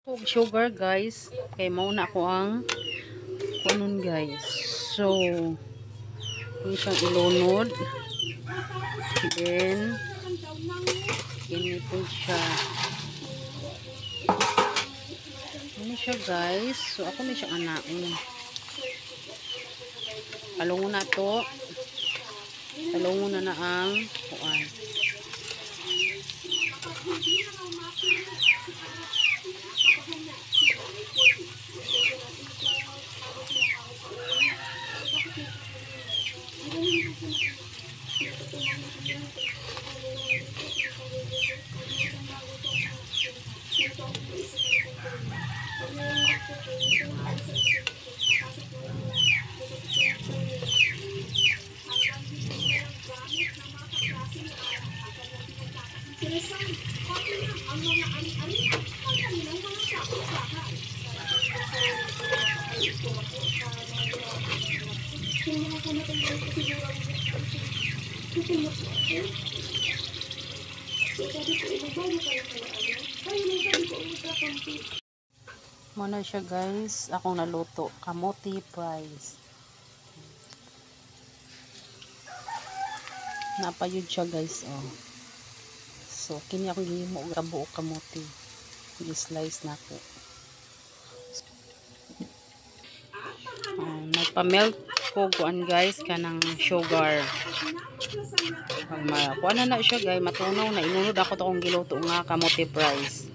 Og sugar guys, kay mauna ko ang kunon guys. So, kung siyang ilunod, then inipon siya. Ano siya guys? So, ako na siyang anaon. Talungon na to. Talungon na na ang kuan. Muna siya guys, akong naluto, kamote fries. Napayod siya guys, oh. So, kini akong gihimo og kabuok kamote. I-slice na ko. Nagpa-melt ko kuan guys kanang sugar. Pag kuan na siya guys, matunaw na inunod ako to kong giluto nga kamote fries.